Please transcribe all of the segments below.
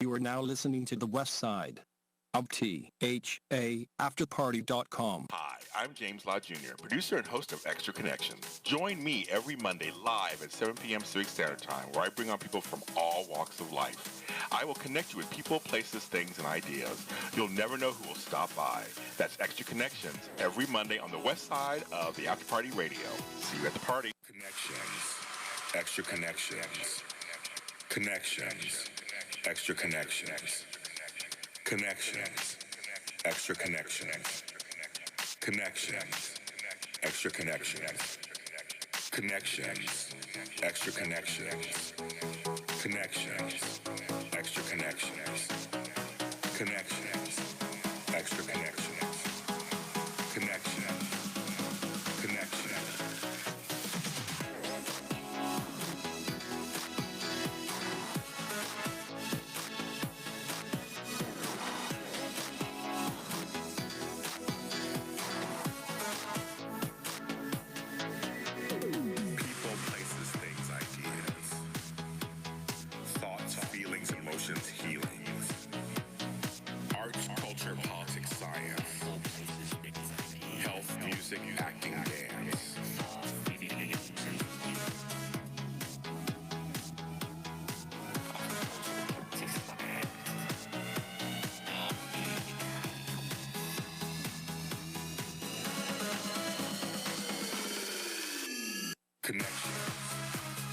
You are now listening to the West Side of THAAfterparty.com. Hi, I'm James Lott Jr., producer and host of Extra Connections. Join me every Monday live at 7 p.m. Pacific Standard Time, where I bring on people from all walks of life. I will connect you with people, places, things, and ideas. You'll never know who will stop by. That's Extra Connections every Monday on the west side of the After Party Radio. See you at the party. Connections. Extra Connections. Connections. Extra Connections. Connections. Extra Connections. Connections. Extra Connections. Connections. Extra Connections. Connections. Extra Connections. Connections. Extra Connections. Connections. Connections. People, places, things, ideas. Thoughts, feelings, emotions, healings. Arts, culture, politics, science. Health, music, acting, dance. Connections.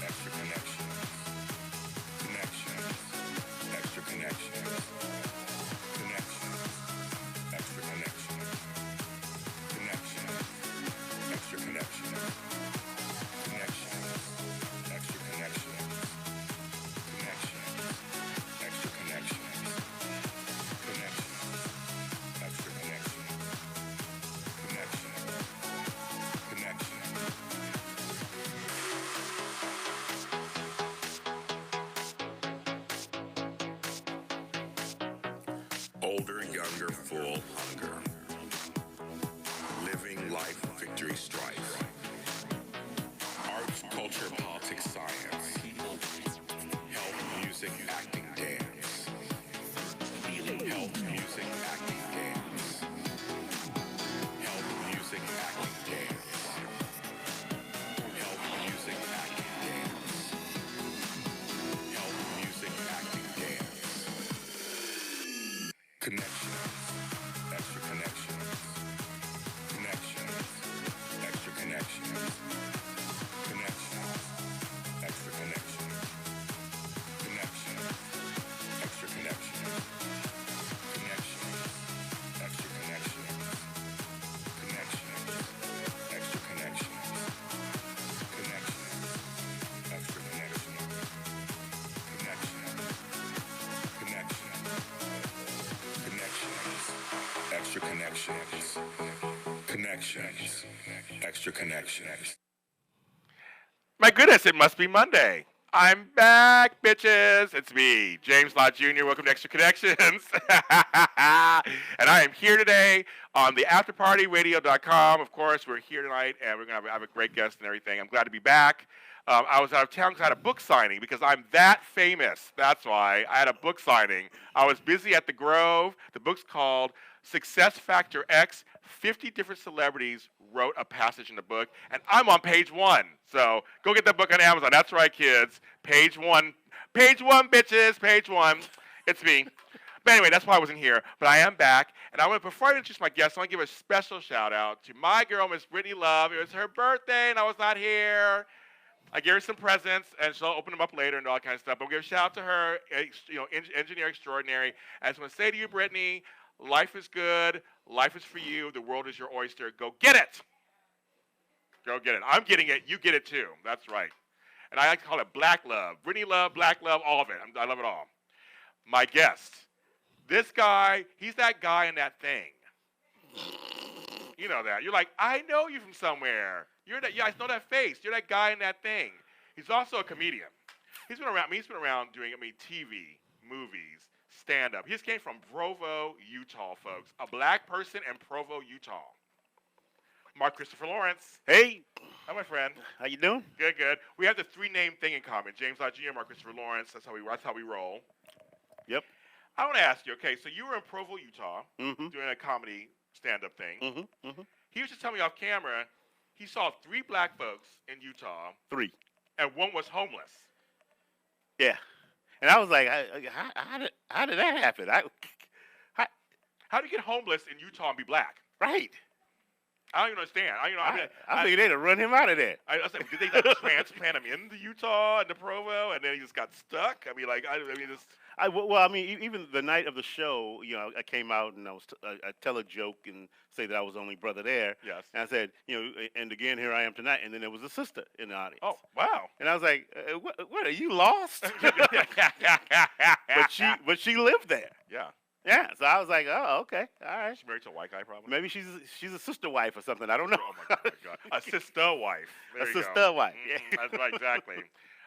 Extra connections. Connections. Extra connections. Connections. Extra connections. Connections. Extra connections. Connections. Extra connections. Connections. Extra connections. Connections. Extra connections. Connections. Connections. Older, younger, full hunger. Living life, victory, strife. Arts, culture, politics, science. Health, music, acting, dance. Health, music, acting, dance. Health, music, acting, dance. Health, music, acting, dance. Health, music, acting, dance. Connections. Extra connections. Connections. Extra connections. Connections. Extra connections. Connections. Extra connections. Connections. Extra connections. Connections. Extra connections. Connections. Extra connections. Connections. Connections. Connections. Extra connections. Connections. Extra connections. My goodness, it must be Monday. I'm back, bitches. It's me, James Lott Jr. Welcome to Extra Connections. And I am here today on the AfterPartyRadio.com. Of course, we're here tonight, and we're going to have a great guest and everything. I'm glad to be back. I was out of town because I had a book signing because I'm that famous. That's why I had a book signing. I was busy at the Grove. The book's called Success Factor X. 50 different celebrities wrote a passage in the book, and I'm on page 1. So go get that book on Amazon. That's right, kids. Page 1. Page 1, bitches. Page 1. It's me. But anyway, that's why I wasn't here. But I am back. And before I introduce my guest, I want to give a special shout out to my girl, Miss Brittany Love. It was her birthday, and I was not here. I gave her some presents, and she'll open them up later and all that kind of stuff. But we'll give a shout out to her, engineer extraordinary. I just want to say to you, Brittany, life is good. Life is for you. The world is your oyster. Go get it. Go get it. I'm getting it. You get it too. That's right. And I like to call it black love. Brittany love, black love, all of it. I love it all. My guest. This guy, he's that guy in that thing. You know that. You're like, I know you from somewhere. You're that. Yeah, I know that face. You're that guy in that thing. He's also a comedian. He's been around doing, TV, movies, stand-up. He just came from Provo, Utah, folks. A black person in Provo, Utah. Mark Christopher Lawrence. Hey. Hi, my friend. How you doing? Good, good. We have the 3-name thing in common. James Lott Jr., Mark Christopher Lawrence. That's how we roll. Yep. I want to ask you. Okay, so you were in Provo, Utah, Mm-hmm. doing a comedy stand-up thing. Mm-hmm. Mm-hmm. He was just telling me off camera he saw 3 black folks in Utah, 3. and one was homeless. Yeah. And I was like, how did that happen? How, How do you get homeless in Utah and be black? right. I don't even understand. I figured they'd have run him out of there. I was like, did they like transplant him into Utah and to Provo, and then he just got stuck? I mean, like, I mean, just Well, I mean, even the night of the show, I came out and I tell a joke and say that I was the only brother there. yes. And I said, and again, here I am tonight. And then there was a sister in the audience. Oh, wow. And I was like, what are you lost? but she lived there. Yeah. Yeah. So I was like, oh, okay, all right. She's married to a white guy, probably. Maybe she's a sister wife or something. I don't know. Oh my God. A sister wife. There A you go. sister wife. Yeah. That's right, exactly.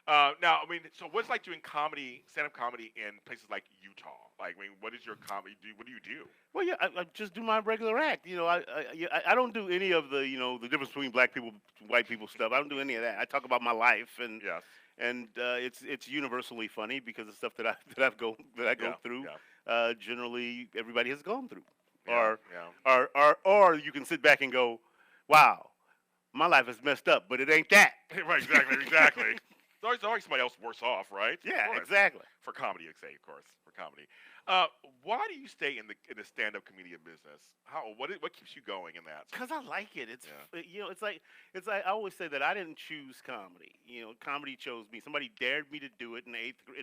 Now, I mean, so what's it like doing comedy, stand-up comedy in places like Utah? Like, I mean, what is your comedy do? What do you do? Well, yeah, I just do my regular act. I don't do any of the the difference between black people, white people stuff. I don't do any of that. I talk about my life, and Yes. it's universally funny because the stuff that I go Yeah, through. yeah. Generally, everybody has gone through, Yeah, yeah. or you can sit back and go, wow, my life is messed up, but it ain't that. Right, exactly. There's always somebody else worse off, right? Of Yeah, course. exactly. For comedy, you say, of course, for comedy. Why do you stay in the stand-up comedian business? What keeps you going in that? Because I like it. It's Yeah. it's like I always say that I didn't choose comedy. Comedy chose me. Somebody dared me to do it in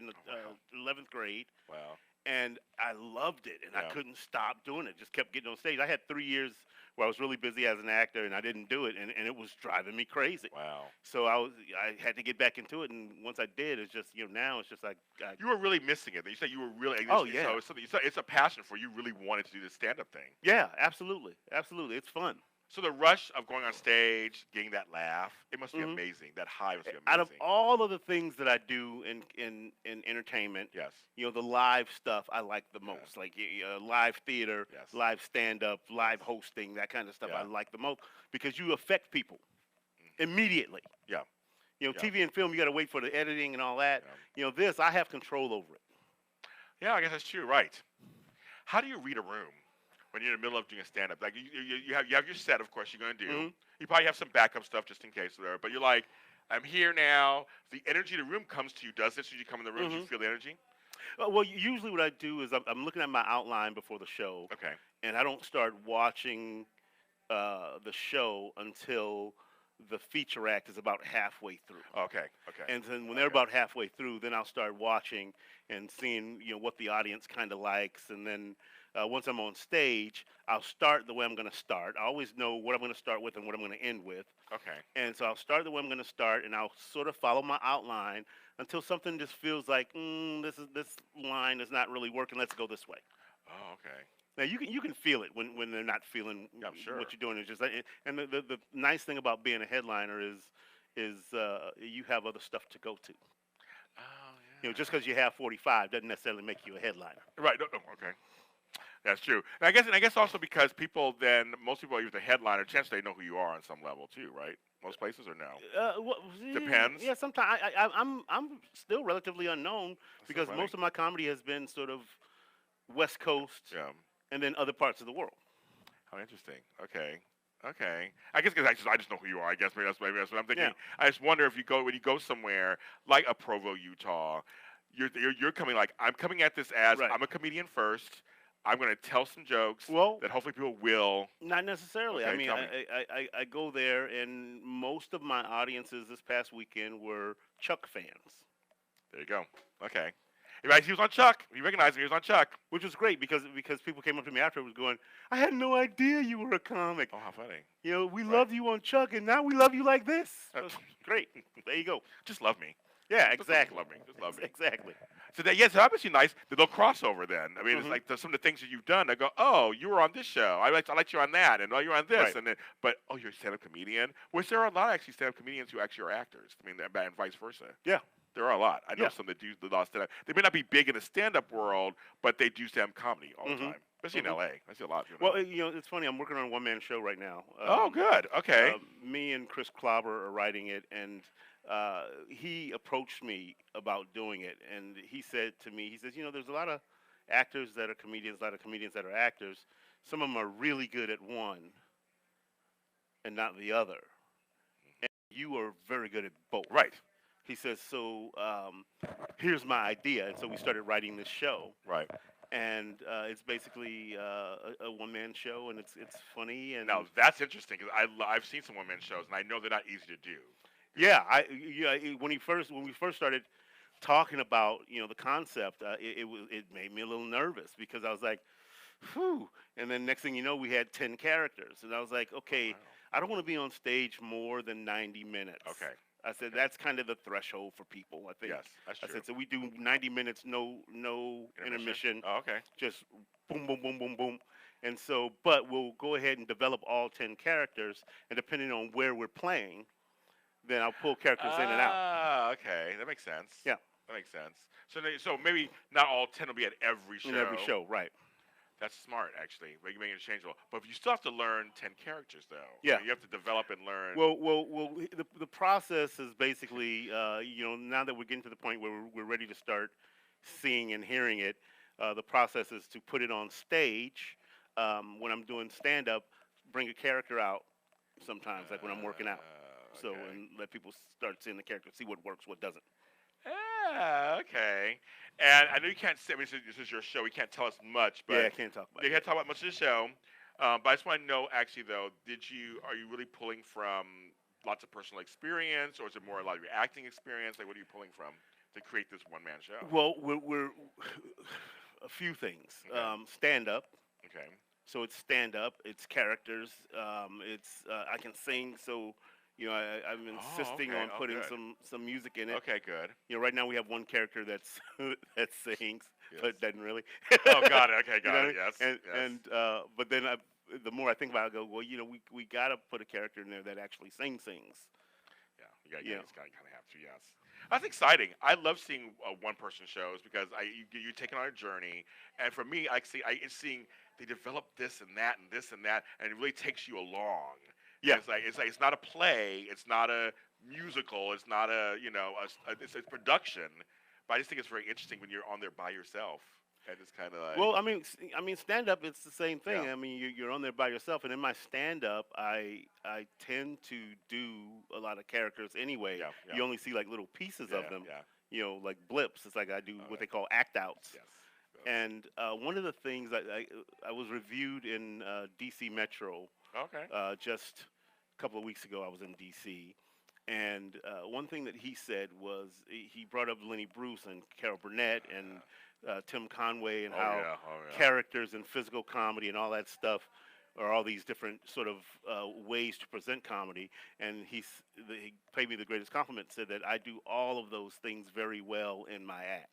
the Wow. 11th grade, Wow. and I loved it, and I Yeah. couldn't stop doing it. Just kept getting on stage. I had 3 years where I was really busy as an actor, and I didn't do it, and it was driving me crazy. Wow. So I had to get back into it, and once I did, it's just now it's just like You were really missing it. You said you were really. Oh, yeah. So it's something. It's a passion for you. Really wanted to do this stand-up thing. yeah, absolutely, it's fun. So the rush of going on stage, getting that laugh, it must be Mhm. amazing. That high must be amazing. Out of all of the things that I do in entertainment, Yes. the live stuff I like the most, like live theater, Yes. live stand-up, live hosting, that kind of stuff Yeah. I like the most because you affect people immediately. Yeah. Yeah. TV and film, you got to wait for the editing and all that. Yeah. This I have control over it. Yeah, I guess that's true. Right. How do you read a room when you're in the middle of doing a stand-up? Like you have your set, of course, you're going to do. Mhm. You probably have some backup stuff just in case there. But you're like, I'm here now. The energy of the room comes to you. Does it? As soon as you come in the room, do you Mhm. feel the energy? Well, usually what I do is I'm looking at my outline before the show, Okay. and I don't start watching the show until the feature act is about halfway through. Okay. Okay. And then when they're Okay. about halfway through, then I'll start watching and seeing what the audience kind of likes. And then once I'm on stage, I'll start the way I'm going to start. I always know what I'm going to start with and what I'm going to end with. Okay. And so I'll start the way I'm going to start, and I'll sort of follow my outline until something just feels like this line is not really working. Let's go this way. Oh, okay. Now you can feel it when they're not feeling Yeah, I'm sure. what you're doing. It's just like, and the nice thing about being a headliner is you have other stuff to go to. Oh, yeah. Just because you have 45 doesn't necessarily make you a headliner. Right. No, okay. That's true. And I guess also because most people are the headliner, chance they know who you are on some level too, right? Most places or no? Depends. Yeah, sometimes I'm still relatively unknown because funny. most of my comedy has been sort of West Coast Yeah. and then other parts of the world. How interesting. Okay. I guess because I just know who you are. I guess maybe that's what I'm thinking. Yeah. I just wonder if when you go somewhere like a Provo, Utah, you're coming like I'm coming at this as Right. I'm a comedian first. I'm going to tell some jokes Well, that hopefully people will. not necessarily. Okay, I mean, tell me. I go there, and most of my audiences this past weekend were Chuck fans, There you go. Okay. Right, he was on Chuck. You recognize him. He was on Chuck. which was great because people came up to me afterwards going, "I had no idea you were a comic. Oh, how funny. We Right. loved you on Chuck, and now we love you like this." That was great. There you go. Just love me. Yeah, Just exactly. love me. Just love me. Exactly. So yes, it's obviously nice that they'll cross over then. I mean, it's Mhm. like some of the things that you've done. They go, oh, you were on this show. I liked you on that, and oh, you're on this, Right. and then, but oh, you're a stand-up comedian. Which there are a lot of actually stand-up comedians who actually are actors. I mean, and vice versa. Yeah. There are a lot. I know Yeah. some that do the stand-up. They may not be big in the stand-up world, but they do stand-up comedy all Mhm. the time, especially Mhm. in L.A. I see a lot of people. Well, it's funny. I'm working on a one-man show right now. Oh, good. Okay. Me and Chris Clobber are writing it, and he approached me about doing it, and he said to me, he says, there's a lot of actors that are comedians, a lot of comedians that are actors. Some of them are really good at one and not the other. And you are very good at both. Right. He says, so here's my idea. And so we started writing this show. Right. And it's basically a one-man show, and it's funny. And Now that's interesting because I've seen some one-man shows, and I know they're not easy to do. yeah, when we first started talking about the concept, it made me a little nervous because I was like, whew. And then next thing you know, we had 10 characters, and I was like, okay, Wow. I don't want to be on stage more than 90 minutes. Okay. I said that's kind of the threshold for people. I think. Yes, that's true. I said so. We do 90 minutes, no intermission. Oh, okay. Just boom, boom, boom, boom, boom. And so, but we'll go ahead and develop all 10 characters, and depending on where we're playing, then I'll pull characters in and out. Ah, okay, that makes sense. Yeah. That makes sense. So maybe not all 10 will be at every show. In every show, right? That's smart, actually. But you make it changeable. But you still have to learn 10 characters, though. Yeah. You have to develop and learn. Well. The process is basically, now that we're getting to the point where we're ready to start seeing and hearing it, the process is to put it on stage. When I'm doing stand-up, bring a character out sometimes, like when I'm working out. So, Okay. and let people start seeing the character, see what works, what doesn't. Ah, okay. And I know you can't say, I mean, this is your show. You can't tell us much, but Yeah, I can't talk about you it. can't talk about much of the show. But I just want to know, actually, though, are you really pulling from lots of personal experience, or is it more a lot of your acting experience? Like, what are you pulling from to create this one-man show? Well, we're a few things. Okay. Stand-up. Okay. So it's stand-up. It's characters. It's I can sing, so I'm insisting okay. on Oh, putting good. some music in it. Okay, good. Right now we have one character that's that sings, Yes. but doesn't really. Oh, got it. Okay, got know it. Yes. And yes. and but then the more I think about it, I go, well, we gotta put a character in there that actually sings. Yeah, you Yeah. guys kind of have to, yes. That's exciting. I love seeing one-person shows because you're taking on a journey, and for me, it's seeing they develop this and that and this and that, and it really takes you along. Yeah. It's like it's not a play, it's not a musical, it's not it's a production. But I just think it's very interesting when you're on there by yourself, and it's kind of like Well, I mean, stand-up, it's the same thing. Yeah. I mean, you're on there by yourself, and in my stand-up, I tend to do a lot of characters anyway. Yeah, yeah. You only see like little pieces of them, Yeah. Like blips. It's like I do what Okay. they call act-outs. Yes. And one of the things I was reviewed in DC Metro Okay. just a couple of weeks ago. I was in DC, and one thing that he said was he brought up Lenny Bruce and Carol Burnett and Tim Conway and how yeah. characters and physical comedy and all that stuff are all these different sort of ways to present comedy. And he paid me the greatest compliment, said that I do all of those things very well in my act.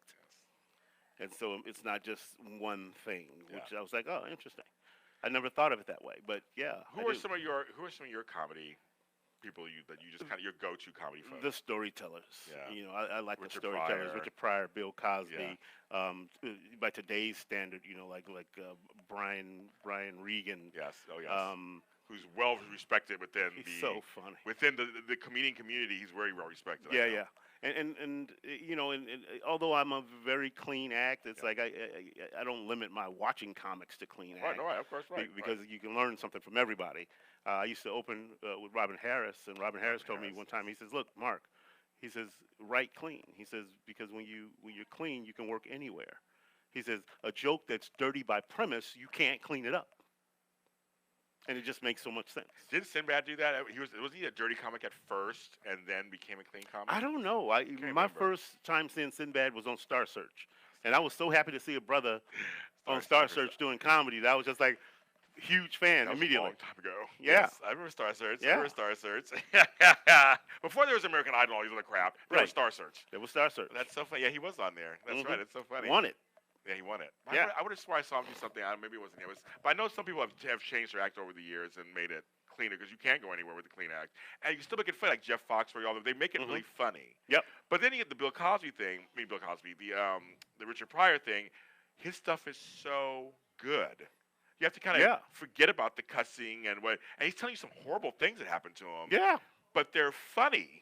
And so it's not just one thing, which I was like, oh, interesting. I never thought of it that way, but yeah. Who are some of your comedy people that you just kind of your go-to comedy folks? The storytellers. Yeah. I like Richard the storytellers. Pryor. Richard Pryor, Bill Cosby. By today's standard, like Brian Regan. Yes. Oh yes. Who's well respected within He's so funny. within the comedian community. He's very well respected. I Yeah, know. yeah. And although I'm a very clean act, it's like I don't limit my watching comics to clean act. Right, of course, right. Because you can learn something from everybody. I used to open with Robin Harris, and Robin Harris told me one time, he says, look, Mark, he says, write clean. He says, because when you're clean, you can work anywhere. He says, a joke that's dirty by premise, you can't clean it up. And it just makes so much sense. Did Sinbad do that? Was he a dirty comic at first and then became a clean comic? I don't know. My remember. first time seeing Sinbad was on Star Search, and I was so happy to see a brother on Star Star Search. Search doing comedy that I was just like huge fan That was immediately. a long time ago. Yeah. Yes, I remember Star Search. Yeah. Before there was American Idol, all these other crap. There was Right. Star Search. There was Star Search. That's so funny. Yeah, he was on there. That's Mhm. right. It's so funny. Won it. Yeah, he won it. Yeah. I would have swore I saw him do something. Maybe it wasn't him. But I know some people have changed their act over the years and made it cleaner because you can't go anywhere with a clean act. And you can still make it funny, like Jeff Foxworthy. All they make it really funny. Yep. But then you get the Bill Cosby thing. Bill Cosby, the Richard Pryor thing. His stuff is so good. You have to kind of forget about the cussing and he's telling you some horrible things that happened to him. Yeah. But they're funny.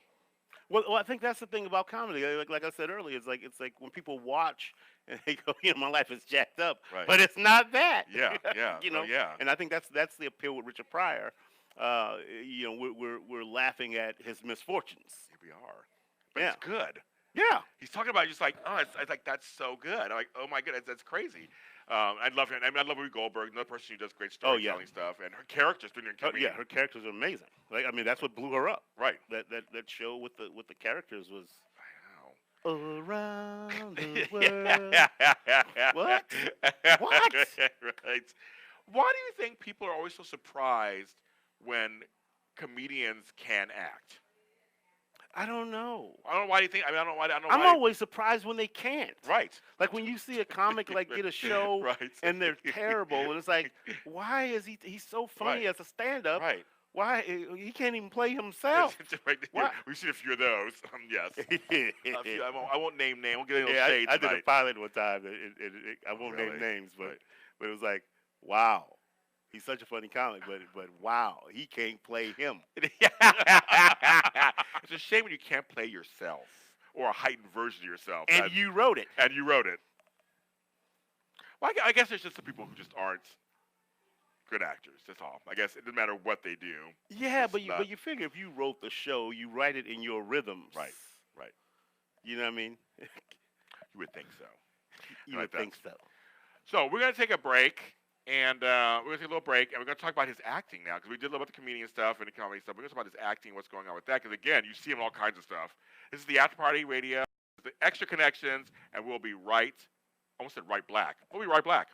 Well, I think that's the thing about comedy. Like I said earlier, it's like when people watch and they go, my life is jacked up, Right. but it's not that. Yeah, yeah, you oh, know. yeah. And I think that's the appeal with Richard Pryor. We're laughing at his misfortunes. Here we are. But Yeah. it's good. Yeah. He's talking about just like, oh, it's like that's so good. I'm like, oh my goodness, that's crazy. I love him. I mean, I love Ruby Goldberg, another person who does great Oh, yeah. storytelling stuff, and her characters doing it. Oh, yeah, her characters are amazing. Like, I mean, that's what blew her up. Right. That show with the characters was Wow. around the world. What? What? Right. Why do you think people are always so surprised when comedians can act? I don't know. I don't know why do you think. I mean, I don't know why. I don't know I'm why. always surprised when they can't. Right. Like when you see a comic like get a show Right. and they're terrible, and it's like, why is he's so funny Right. as a stand-up? Right. Why he can't even play himself? Right. Why- We've seen a few of those. Yes. A few. I won't name names. We'll get into Yeah, shade I did a tonight. pilot one time. I won't Really? name names, but Right. but it was like, wow, he's such a funny comic, but wow, he can't play him. It's a shame when you can't play yourself or a heightened version of yourself. And you wrote it. And you wrote it. Well, I guess there's just some people who just aren't good actors. That's all. I guess it doesn't matter what they do. Yeah, It's but you not- but you figure if you wrote the show, you write it in your rhythms. Right. Right. You know what I mean? You would think so. You Right, would think so. So we're going to take a break. And we're going to take a little break, and we're going to talk about his acting now, because we did a little about the comedian stuff and the comedy stuff. We're going to talk about his acting, what's going on with that, because, again, you see him in all kinds of stuff. This is the After Party Radio, the Extra Connections, and we'll be right, almost said right black. We'll be right back.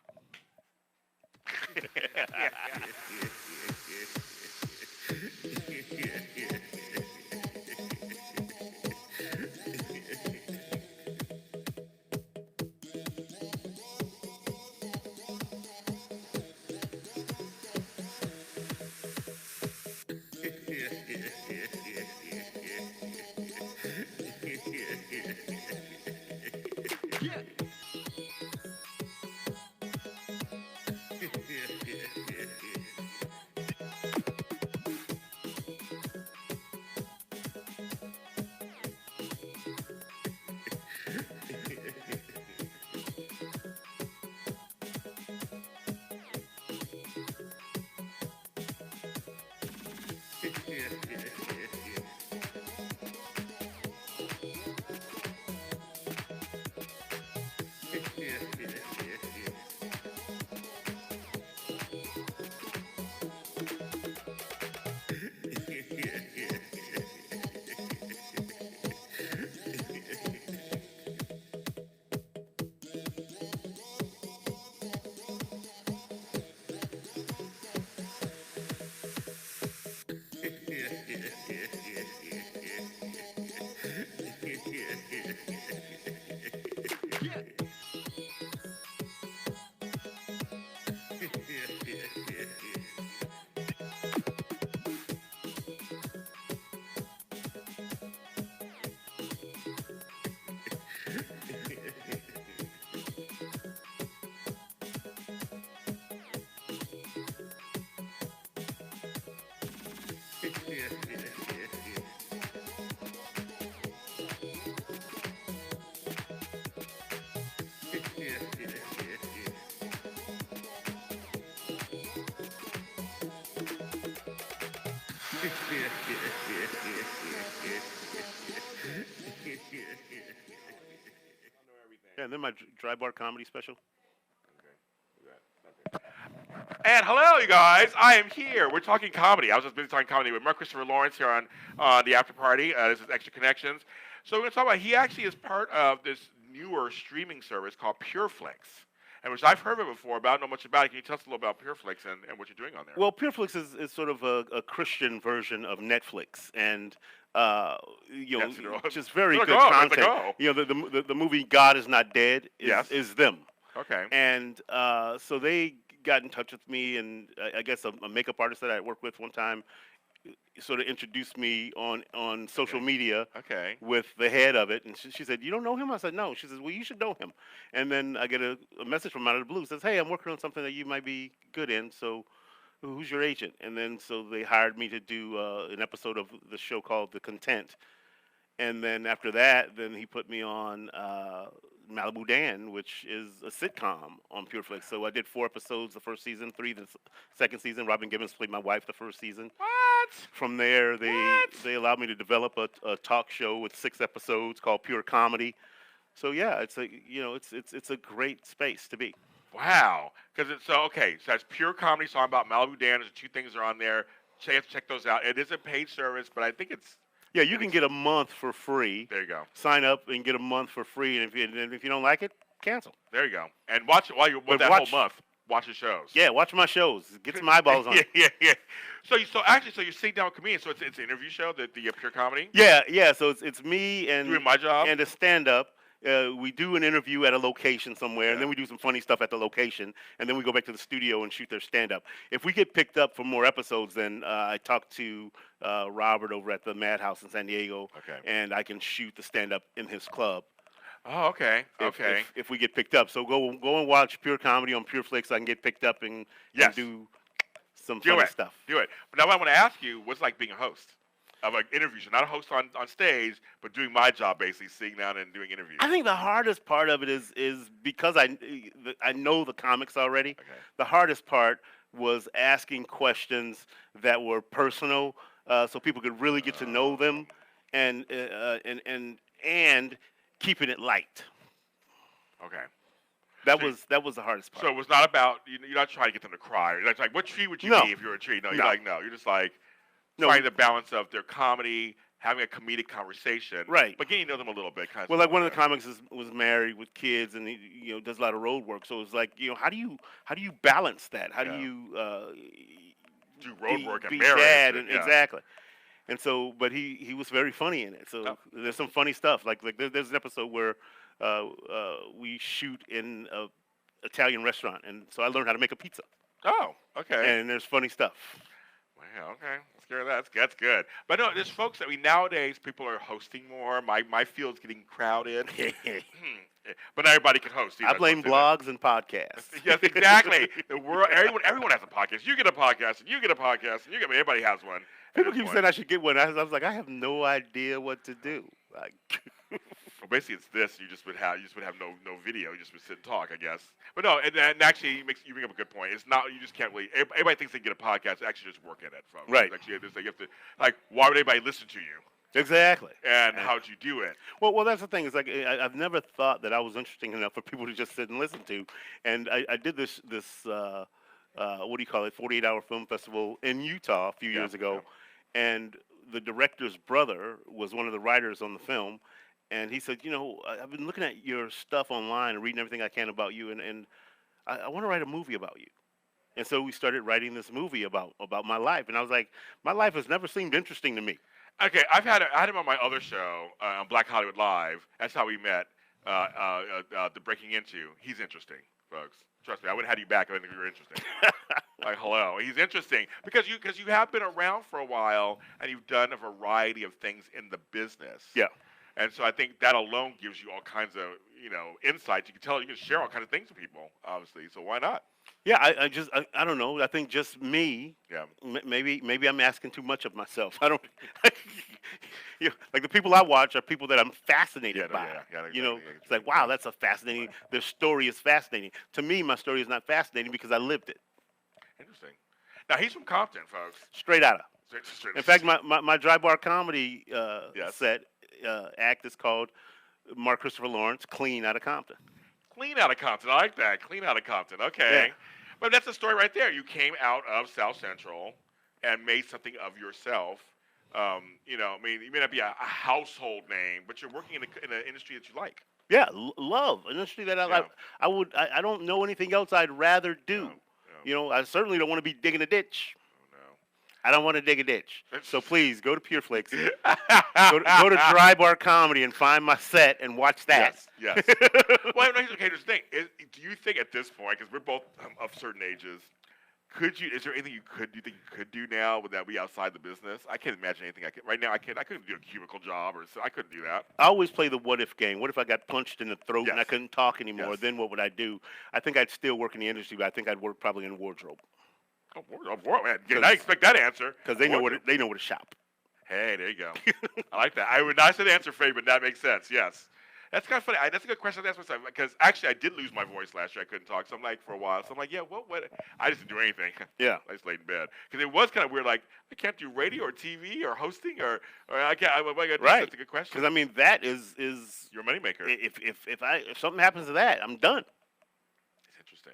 Yeah, and then my dry bar comedy special. And hello, you guys. I am here. We're talking comedy. I was just busy talking comedy with Mark Christopher Lawrence here on the After Party. This is Extra Connections. So we're going to talk about, he actually is part of this newer streaming service called PureFlix, and which I've heard of before, but I don't know much about it. Can you tell us a little about PureFlix and what you're doing on there? Well, PureFlix is sort of a Christian version of Netflix, and Yes, you know, just very it's good like, oh, it's content. like, oh. You know, the movie God Is Not Dead Yes. is them. Okay. And so they got in touch with me, and I guess a makeup artist that I worked with one time sort of introduced me on social media Okay. with the head of it. And she said, "You don't know him?" I said, "No." She says, "Well, you should know him." And then I get a message from out of the blue. Says, "Hey, I'm working on something that you might be good in. So who's your agent?" And then so they hired me to do an episode of the show called The Content. And then after that, then he put me on Malibu Dan, which is a sitcom on PureFlix. So I did 4 episodes the first season, 3 the second season. Robin Gibbons played my wife the first season. What? From there, they allowed me to develop a talk show with 6 episodes called Pure Comedy. So yeah, it's a great space to be. Wow. Because it's so that's Pure Comedy song about Malibu Dan. There's 2 things are on there. Check those out. It is a paid service, but I think it's Yeah, you can get a month for free. there. You go. Sign up and get a month for free, and if you don't like it, cancel. There you go. And watch it while you're But that watch- whole month. Watch the shows. Yeah, watch my shows. Get some eyeballs on it. Yeah. So you're sitting down with comedians. So it's an interview show, the Pure Comedy. Yeah. So it's me and Doing my job. and a stand-up. We do an interview at a location somewhere, and then we do some funny stuff at the location, and then we go back to the studio and shoot their stand-up. If we get picked up for more episodes, then I talk to Robert over at the Madhouse in San Diego, Okay. and I can shoot the stand-up in his club. Oh, okay. Okay. If we get picked up, so go and watch Pure Comedy on PureFlix. I can get picked up and do some funny stuff. Do it. But now what I want to ask you, what's it like being a host of an interview show? Not a host on stage, but doing my job, basically sitting down and doing interviews. I think the hardest part of it is because I know the comics already. Okay. The hardest part was asking questions that were personal, so people could really get to know them, and keeping it light. Okay. That So- was the hardest part. So it was not about, you're not trying to get them to cry. You're like, what tree would you No. be if you were a tree? No, you're No. like, no. You're just like No. finding the balance of their comedy, having a comedic conversation. Right. But getting to know them a little bit. Kind of Well, like one of the comics was married with kids, and he does a lot of road work. So it's like, how do you balance that? How do Yeah. you do road work and be marriage. dad and- and exactly. And so, but he was very funny in it. So there's some funny stuff. Like there's an episode where we shoot in a Italian restaurant, and so I learned how to make a pizza. Oh, okay. And there's funny stuff. Wow, okay. Let's hear that. That's good. But no, there's folks nowadays people are hosting more. My field's getting crowded. But not everybody can host either. I blame blogs and podcasts. Yes, exactly. The world, everyone has a podcast. You get a podcast, and you get a podcast, and everybody has one. People keep saying I should get one. I was like, I have no idea what to do. Like, well, basically, it's this. You just would have no video. You just would sit and talk, I guess. But no, and actually, you bring up a good point. It's not. You just can't really. Everybody thinks they can get a podcast. Actually, just work at it. Folks. Right. Actually, you have to. Like, why would anybody listen to you? exactly. And how'd you do it? Well, that's the thing. It's like I've never thought that I was interesting enough for people to just sit and listen to. And I did this what do you call it? 48-hour film festival in Utah a few years ago, and the director's brother was one of the writers on the film, and he said, I've been looking at your stuff online and reading everything I can about you, and I want to write a movie about you. And so we started writing this movie about my life, and I was like, my life has never seemed interesting to me. Okay, I had him on my other show on Black Hollywood Live. That's how we met. The Breaking Into. He's interesting, folks. Trust me, I wouldn't have had you back if I didn't think you were interesting. Like, hello, he's interesting because you have been around for a while and you've done a variety of things in the business. Yeah. And so I think that alone gives you all kinds of insights. You can share all kinds of things with people, obviously. So why not? Yeah, I don't know. I think just me. Yeah. Maybe I'm asking too much of myself. I don't. Like the people I watch are people that I'm fascinated by. It's like, wow, that's a fascinating. Their story is fascinating. To me, my story is not fascinating because I lived it. Interesting. Now he's from Compton, folks. Straight out of. Straight- In fact, my dry bar comedy Yes. set act is called Mark Christopher Lawrence, Clean Out of Compton. Clean out of Compton. I like that. Clean out of Compton. Okay. Yeah. But that's the story right there. You came out of South Central and made something of yourself. You may not be a household name, but you're working in an industry that you like. Yeah, love an industry that I like. I don't know anything else I'd rather do. No. I certainly don't want to be digging a ditch. Oh, no. I don't want to dig a ditch. So please go to PureFlix, go to Dry Bar Comedy and find my set and watch that. Yes. Well, no, here's the thing. Do you think at this point, because we're both of certain ages, is there anything you think you could do now? Would that be outside the business? I can't imagine anything I could. Right now, I couldn't do a cubicle job, I couldn't do that. I always play the what if game. What if I got punched in the throat and I Yes. couldn't talk anymore? Yes. Then what would I do? I think I'd still work in the industry, but I think I'd work probably in wardrobe Oh, man. I expect that answer. because they know where to shop. Hey, there you go. I like that. I would not say the answer, Faye, but that makes sense. Yes. That's kind of funny. That's a good question to ask myself because actually I did lose my voice last year. I couldn't talk, so I'm like for a while. So I'm like, yeah, what? I just didn't do anything. Yeah. I just laid in bed because it was kind of weird. Like I can't do radio or TV or hosting or I can't. Right. That's a good question. Because I mean that is Your moneymaker. if something happens to that, I'm done. It's interesting.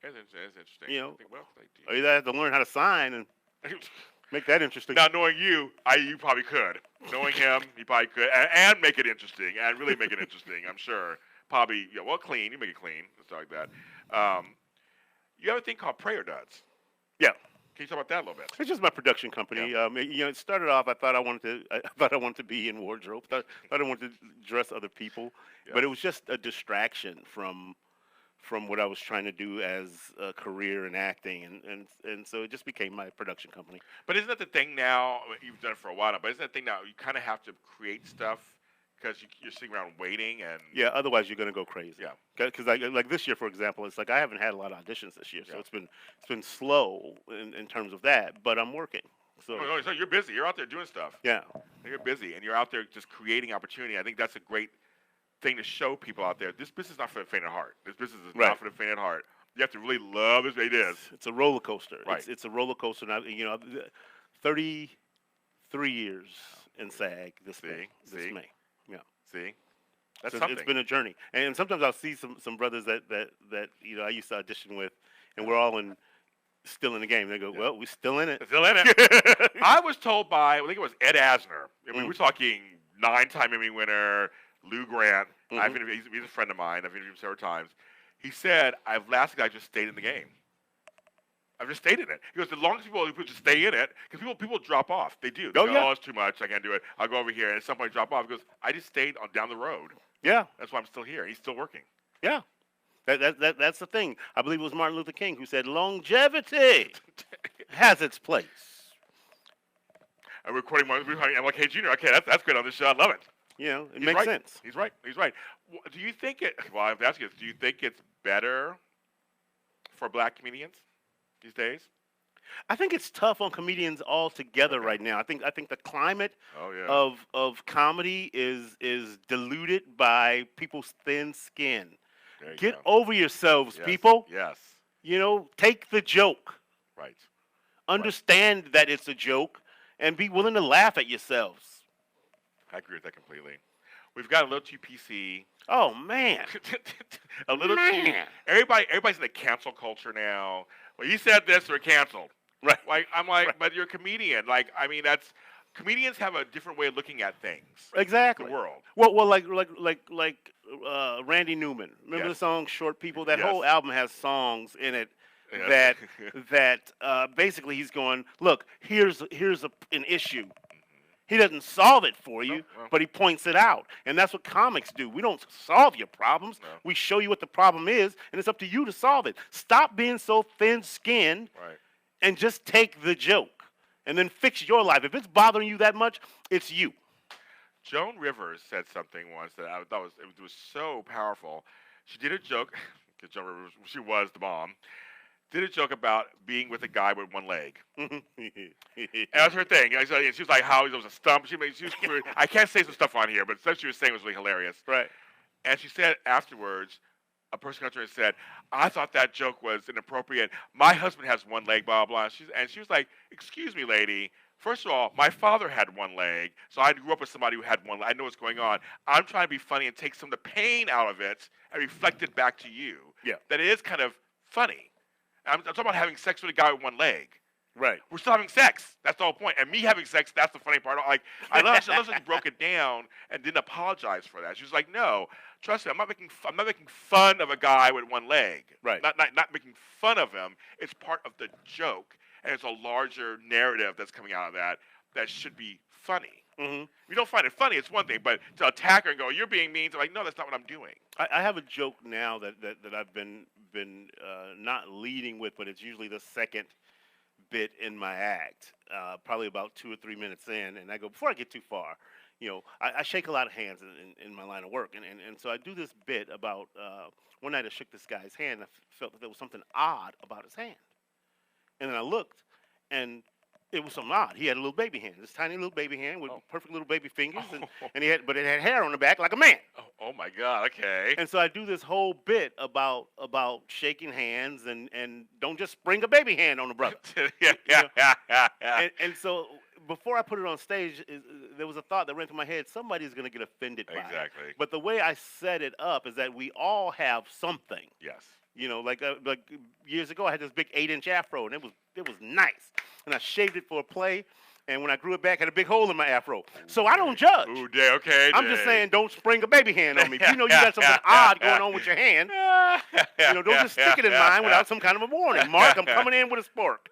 It's interesting. You know, I think, well, or you have to learn how to sign and make that interesting. now knowing you probably could. Knowing him, he probably could, and make it interesting, and really make it interesting. I'm sure. Probably, yeah. Well, clean. You make it clean, stuff like that. You have a thing called Prayer Duds. Yeah. Can you talk about that a little bit? It's just my production company. Yeah. It started off. I thought I wanted to be in wardrobe. Thought I wanted to dress other people, Yeah. but it was just a distraction from what I was trying to do as a career in acting, and so it just became my production company. But isn't that the thing now? I mean, you've done it for a while now, but isn't that the thing now? You kind of have to create stuff because you're sitting around waiting and Yeah, otherwise you're gonna go crazy. Yeah. Because like this year, for example, it's like I haven't had a lot of auditions this year, so Yeah. it's been slow in terms of that. But I'm working. So So you're busy. You're out there doing stuff. yeah, You're busy, and you're out there just creating opportunity. I think that's a great thing to show people out there. This business is not for the faint of heart. This business is Right. not for the faint of heart. You have to really love this. It is. it's a roller coaster. Right. It's a roller coaster. And 33 years in SAG this May. See? Yeah. See, that's So something. it's been a journey, and sometimes I'll see some brothers that I used to audition with, and we're all still in the game. They go, Yeah. well, we're still in it. Still in it. I was told by, I think it was Ed Asner. I mean, Mm. we're talking 9-time Emmy winner, Lou Grant. Mhm. He's a friend of mine. I've interviewed him several times. He said, I just stayed in the game. I've just stayed in it. He goes, the longest people just stay in it, because people drop off. They do. They Oh, go, yeah. oh, it's too much. I can't do it. I'll go over here. And at some point, drop off. He goes, I just stayed down the road. Yeah, That's why I'm still here. He's still working. yeah. That's the thing. I believe it was Martin Luther King who said longevity has its place. I'm recording MLK Jr. Okay, that's good on this show. I love it. You know, it He's makes right. sense. He's right. He's right. Do you think it? Well, I have to ask you this. Do you think it's better for black comedians these days? I think it's tough on comedians altogether right now. I think the climate Oh yeah. of comedy is diluted by people's thin skin. There you Get go. over yourselves, Yes. people. Yes. You know, take the joke. Right. Understand that it's a joke and be willing to laugh at yourselves. I agree with that completely. We've got a little too PC. Oh man. A little too. Man. Everybody's in the cancel culture now. Well, you said this, or canceled. Right. Like I'm like, Right. but you're a comedian. Like I mean, that's comedians have a different way of looking at things. Exactly. The world. Well, like Randy Newman. Remember Yes. the song "Short People"? That Yes. whole album has songs in it Yes. that basically he's going, look, here's an issue. He doesn't solve it for you, well. but he points it out, and that's what comics do. We don't solve your problems. No. We show you what the problem is, and it's up to you to solve it. Stop being so thin-skinned Right. and just take the joke, and then fix your life. If it's bothering you that much, it's you. Joan Rivers said something once that I thought it was so powerful. She did a joke, because Joan Rivers, she was the mom, did a joke about being with a guy with one leg. And that's her thing. And she was like, how he was a stump. She was, I can't say some stuff on here, but stuff she was saying was really hilarious. Right. And she said afterwards, a person came up to her and said, I thought that joke was inappropriate. My husband has one leg, blah, blah. And she was like, excuse me, lady. First of all, my father had one leg, so I grew up with somebody who had one leg. I know what's going on. I'm trying to be funny and take some of the pain out of it and reflect it back to you. Yeah. That it is kind of funny. I'm talking about having sex with a guy with one leg. Right. We're still having sex. That's the whole point. And me having sex, that's the funny part. Like, I love that she broke it down and didn't apologize for that. She was like, no, trust me, I'm not making fun of a guy with one leg. Right. Not making fun of him. It's part of the joke. And it's a larger narrative that's coming out of that should be funny. Mm-hmm. If you don't find it funny, it's one thing. But to attack her and go, you're being mean, to like, no, that's not what I'm doing. I have a joke now that I've been not leading with, but it's usually the second bit in my act, probably about 2 or 3 minutes in, and I go, before I get too far, you know, I shake a lot of hands in my line of work, and so I do this bit about one night I shook this guy's hand, and I felt that there was something odd about his hand, and then I looked, and It was something odd. He had a little baby hand, this tiny little baby hand with Oh. perfect little baby fingers, Oh. and but it had hair on the back like a man. Oh my God. Okay. And so I do this whole bit about shaking hands and don't just spring a baby hand on a brother. Yeah. You know, Yeah. and so before I put it on stage, there was a thought that ran through my head: somebody's going to get offended by it. Exactly. But the way I set it up is that we all have something. Yes. You know, like years ago, I had this big 8-inch afro, and it was nice. And I shaved it for a play, and when I grew it back, I had a big hole in my afro. So I don't judge. Ooh, day. Okay. I'm just saying, don't spring a baby hand on me. If you know you got something odd going on with your hand, don't just stick it in mine without some kind of a warning. Mark, I'm coming in with a spork.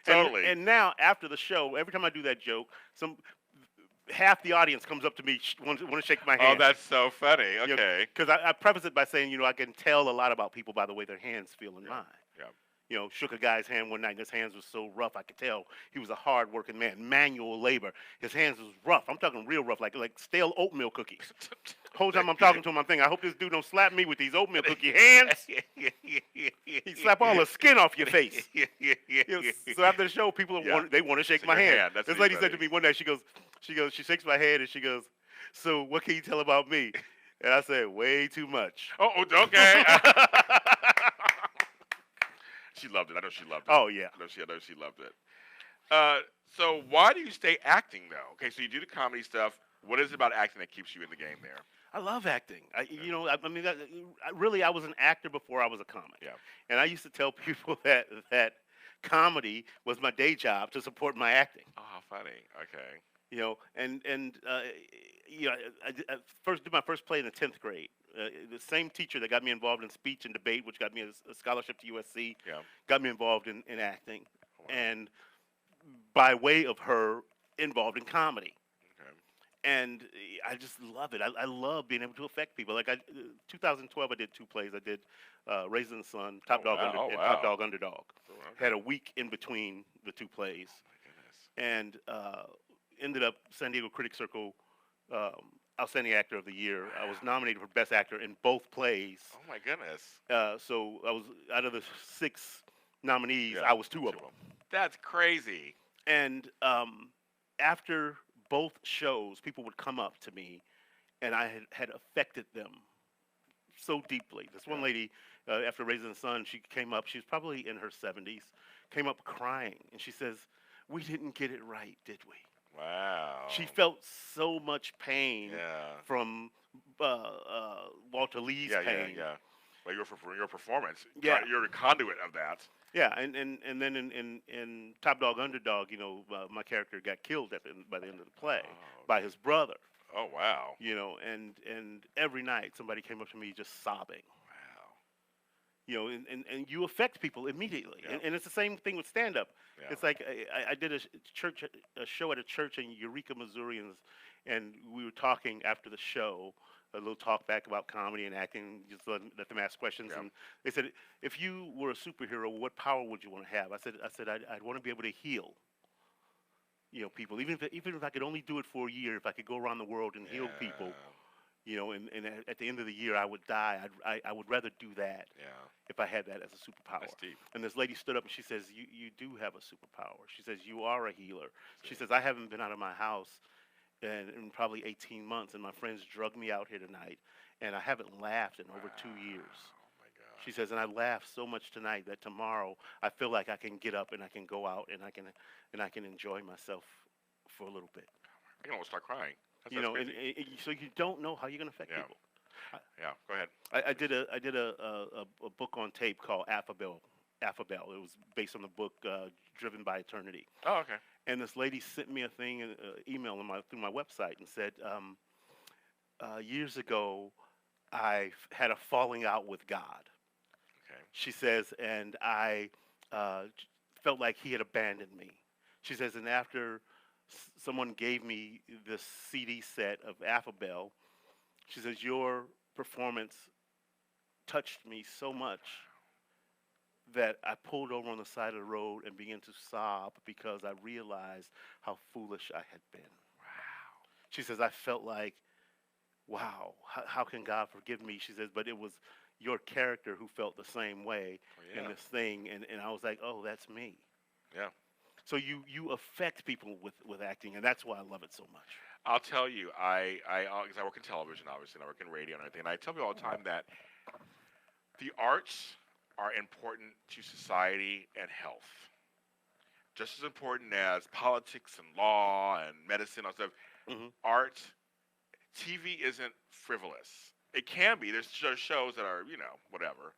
Totally. And now, after the show, every time I do that joke, half the audience comes up to me, want to shake my hand. Oh, that's so funny. Okay. Because I preface it by saying, I can tell a lot about people by the way their hands feel in mine. Yeah. Shook a guy's hand one night, and his hands were so rough, I could tell he was a hard-working man, manual labor. His hands was rough. I'm talking real rough, like stale oatmeal cookies. Whole time I'm talking to him, I'm thinking, I hope this dude don't slap me with these oatmeal cookie hands. He slap all the skin off your face. So after the show, people they want to shake my hand. That's this really lady said to me one day, she shakes my hand, and she goes, so what can you tell about me? And I said, way too much. Oh, okay. She loved it. I know she loved it. Oh, yeah. I know she loved it. So why do you stay acting, though? Okay, so you do the comedy stuff. What is it about acting that keeps you in the game there? I love acting. I was an actor before I was a comic. Yeah. And I used to tell people that comedy was my day job to support my acting. Oh, how funny. Okay. I first did my first play in the 10th grade. The same teacher that got me involved in speech and debate, which got me a scholarship to USC, got me involved in acting. Oh, wow. And by way of her, involved in comedy. Okay. And I just love it. I love being able to affect people. Like 2012, I did 2 plays. I did Raisin the Sun, Top Dog Underdog. Oh, okay. Had a week in between the 2 plays. Oh, my goodness. And ended up San Diego Critics Circle Outstanding Actor of the Year. I was nominated for Best Actor in both plays. Oh my goodness. So I was out of the 6 nominees, Yeah, I was 2 of them. That's crazy. And after both shows, people would come up to me, and I had affected them so deeply. This one lady, after Raising the Sun, she came up. She was probably in her 70s, came up crying, and she says, "We didn't get it right, did we?" Wow. She felt so much pain Yeah. from Walter Lee's pain. Yeah. Well, your performance. Yeah. You're a conduit of that. Yeah, and then in Top Dog Underdog, my character got killed by the end of the play by his brother. Oh wow. And every night somebody came up to me just sobbing. Wow. And you affect people immediately. Yeah. And it's the same thing with stand-up. Yeah. It's like I did a show at a church in Eureka, Missouri, and we were talking after the show, a little talk back about comedy and acting, just let them ask questions. Yeah. And they said, if you were a superhero, what power would you want to have? I said I'd want to be able to heal, people. Even if I could only do it for a year, if I could go around the world and heal people, and at the end of the year I would die. I would rather do that if I had that as a superpower. That's deep. And this lady stood up and she says, you do have a superpower. She says, you are a healer. She says, I haven't been out of my house in probably 18 months, and my friends drugged me out here tonight, and I haven't laughed in over 2 years. Oh my God. She says, and I laughed so much tonight that tomorrow I feel like I can get up and I can go out and I can enjoy myself for a little bit. I can almost start crying. That's And so you don't know how you're going to affect people. Yeah. Go ahead. I did a book on tape called Affabel. It was based on the book Driven by Eternity. Oh, okay. And this lady sent me a thing, an email through my website, and said, years ago, I had a falling out with God. Okay. She says, and I felt like he had abandoned me. She says, and after someone gave me this CD set of Affabel, she says, your performance touched me so much that I pulled over on the side of the road and began to sob because I realized how foolish I had been. Wow. She says, I felt like, wow, how can God forgive me? She says, but it was, your character who felt the same way Yeah. in this thing, and I was like, oh, that's me. Yeah. So you affect people with acting, and that's why I love it so much. I'll tell you, because I work in television, obviously, and I work in radio and everything, and I tell people all the time that the arts are important to society and health. Just as important as politics and law and medicine and stuff. Hmm. Art, TV isn't frivolous. It can be. There's shows that are, whatever.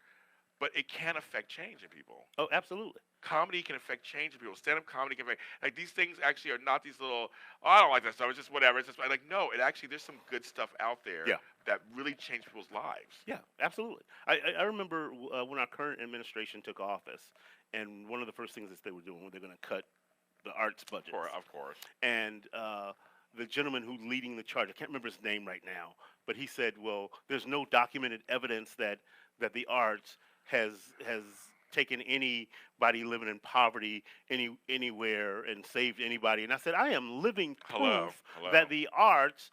But it can affect change in people. Oh, absolutely. Comedy can affect change in people. Stand-up comedy can affect, like, these things actually are not these little, oh, I don't like that stuff, it's just whatever. It's just like, no, it actually, there's some good stuff out there Yeah. that really change people's lives. Yeah, absolutely. I remember when our current administration took office, and one of the first things that they were doing was they're going to cut the arts budget. Of course. And the gentleman who's leading the charge, I can't remember his name right now, but he said, well, there's no documented evidence that the arts has taken anybody living in poverty anywhere and saved anybody. And I said, I am living proof that the arts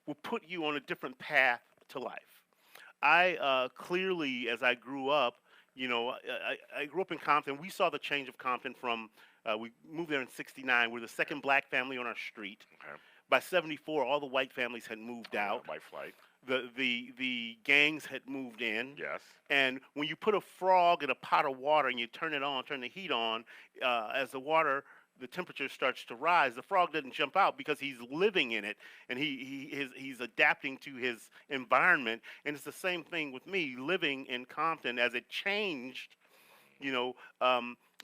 will put you on a different path to life. I clearly, as I grew up, I grew up in Compton. We saw the change of Compton from, we moved there in '69. We're the second black family on our street. Okay. By '74, all the white families had moved out. White flight. The gangs had moved in. Yes. And when you put a frog in a pot of water and you turn the heat on, as the temperature starts to rise, the frog doesn't jump out because he's living in it, and he's adapting to his environment. And it's the same thing with me living in Compton as it changed.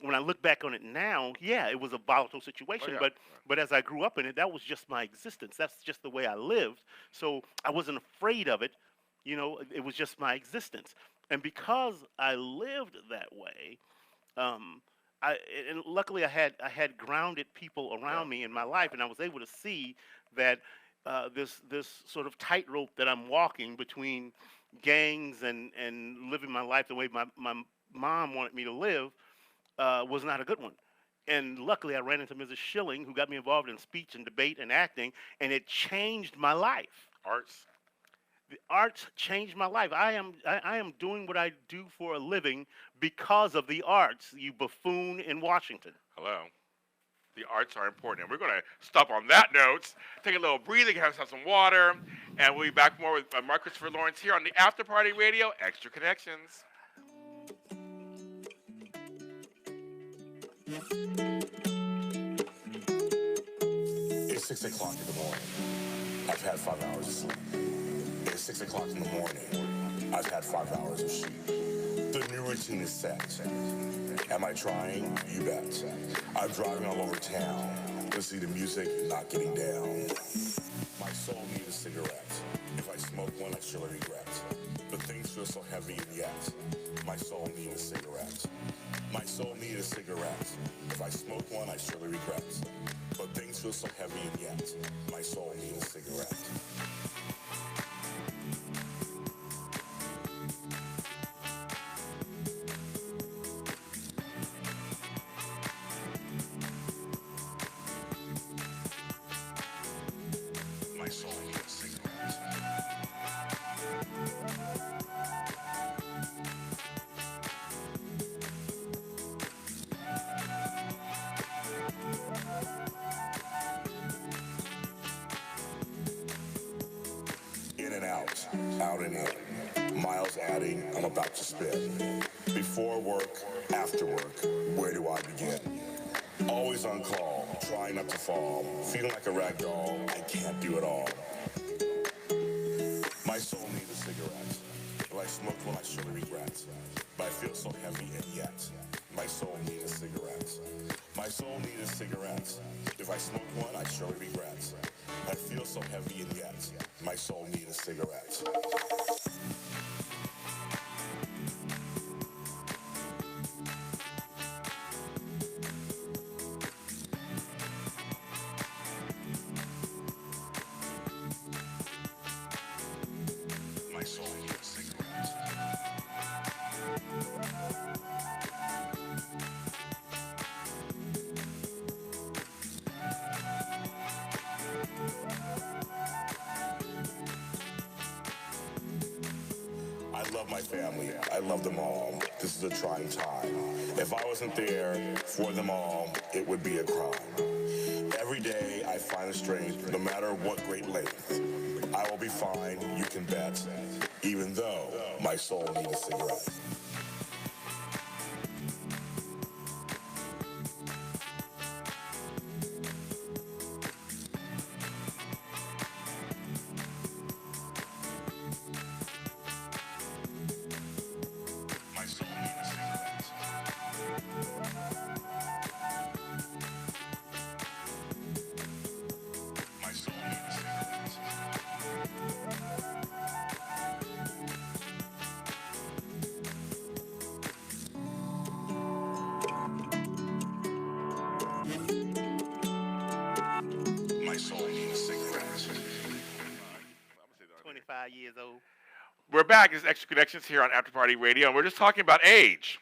When I look back on it now, yeah, it was a volatile situation, but as I grew up in it, that was just my existence. That's just the way I lived. So I wasn't afraid of it. It was just my existence. And because I lived that way, and luckily I had grounded people around me in my life, and I was able to see that this sort of tightrope that I'm walking between gangs and living my life the way my mom wanted me to live was not a good one. And luckily I ran into Mrs. Schilling, who got me involved in speech and debate and acting, and it changed my life. Arts. The arts changed my life. I am doing what I do for a living because of the arts, you buffoon in Washington. Hello. The arts are important. And we're going to stop on that note, take a little breathing, have some water, and we'll be back more with Mark Christopher Lawrence here on the After Party Radio, Extra Connections. It's 6 o'clock in the morning. I've had 5 hours of sleep. It's 6 o'clock in the morning. I've had 5 hours of sleep. The new routine is set. Am I trying? You bet. I'm driving all over town to see the music not getting down. My soul needs a cigarette. If I smoke one, I surely regret. But things feel so heavy and yet my soul needs a cigarette. My soul needs a cigarette. If I smoke one, I surely regret. But things feel so heavy and yet my soul needs a cigarette. My soul needs a cigarette. In and out and in. Miles adding, I'm about to spin. Before work, after work, where do I begin? Always on call, trying not to fall. Feeling like a rag doll, I can't do it all. My soul needs a cigarette. If I smoked one, I surely regret. But I feel so heavy and yet my soul needs a cigarette. My soul needs a cigarette. If I smoke one, I surely regret. I feel so heavy and yet my soul needs a cigarette. My soul needs a cigarette. family. I love them all. This is a trying time. If I wasn't there for them all, it would be a crime. Every day I find the strength, no matter what great length. I will be fine, you can bet, even though my soul needs a cigarette. My soul needs a cigarette. My soul needs a cigarette. My soul needs a cigarette. 25 years old. We're back. It's Extra Connections here on After Party Radio, and we're just talking about age.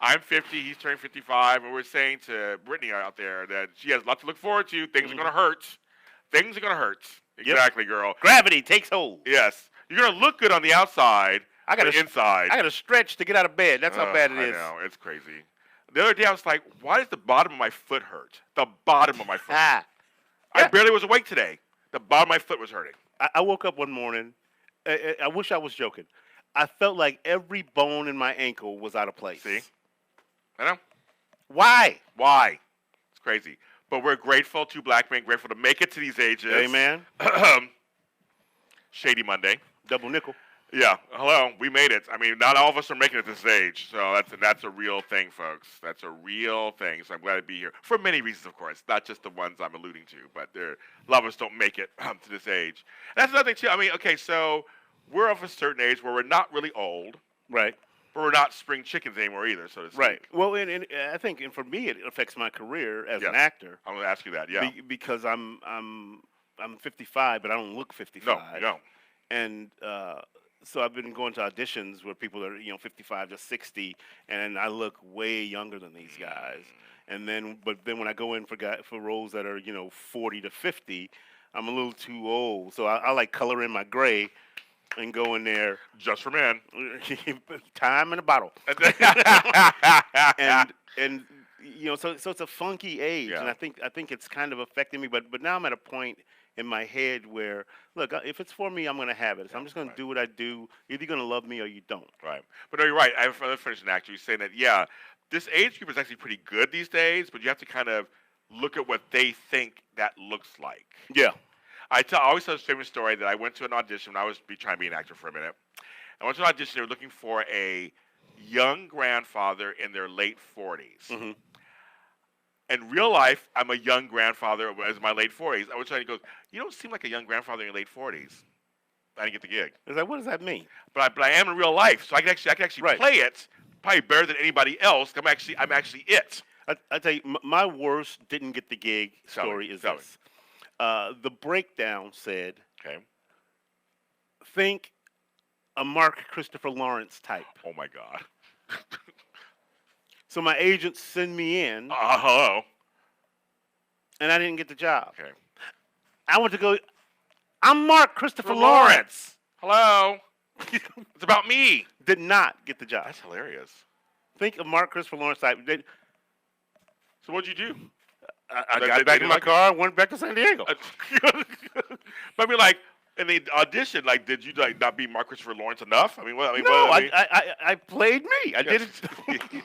I'm 50, he's turning 55, and we're saying to Brittany out there that she has a lot to look forward to. Things are going to hurt. Things are going to hurt. Exactly, girl. Gravity takes hold. Yes. You're going to look good on the outside, I got but inside. I got to stretch to get out of bed. That's how bad it is. I know. It's crazy. The other day, I was like, why does the bottom of my foot hurt? The bottom of my foot. Ah. I Yeah. barely was awake today. The bottom of my foot was hurting. I woke up one morning. I wish I was joking. I felt like every bone in my ankle was out of place. See? I know. Why? Why? It's crazy. But we're grateful, two black men, grateful to make it to these ages. Amen. Shady Monday. Double nickel. Yeah. Hello. We made it. I mean, not all of us are making it this age. So that's a real thing, folks. That's a real thing. So I'm glad to be here. For many reasons, of course. Not just the ones I'm alluding to. But a lot of us don't make it to this age. And that's another thing, too. I mean, okay, so we're of a certain age where we're not really old. Right. But we're not spring chickens anymore either, so to speak. Right. Well, and I think, and for me, it affects my career as an actor. I'm going to ask you that, yeah. Because I'm 55, but I don't look 55. No, you don't. And so I've been going to auditions where people are, 55 to 60, and I look way younger than these guys. And then, but then when I go in for roles that are, 40 to 50, I'm a little too old. So I like color in my gray and go in there. Just for men. Time in a bottle. and so it's a funky age, and I think it's kind of affecting me. But now I'm at a point in my head where, look, if it's for me, I'm going to have it. So I'm just going to do what I do. You're either going to love me or you don't. Right. But no, you're right. I have another friend who's an actor who's saying that, this age group is actually pretty good these days, but you have to kind of look at what they think that looks like. Yeah. I always tell this famous story that I went to an audition when I was trying to be an actor for a minute. I went to an audition. They were looking for a young grandfather in their late 40s. Mm-hmm. In real life, I'm a young grandfather as my late 40s. I was trying to go, you don't seem like a young grandfather in your late 40s. I didn't get the gig. It's like, what does that mean? But I am in real life, so I can actually play it probably better than anybody else. I'm actually it. I tell you, my worst didn't get the gig story is this. The breakdown said, think a Mark Christopher Lawrence type. Oh, my God. So my agent sent me in. Hello. And I didn't get the job. Okay. I went to go, I'm Mark Christopher Lawrence. Hello. It's about me. Did not get the job. That's hilarious. Think of Mark Christopher Lawrence type. So what'd you do? I got back in my car and went back to San Diego. But I mean, like, in the audition, like, did you not be Mark Christopher Lawrence enough? I mean, what? I mean, no, what, I played me. I did it.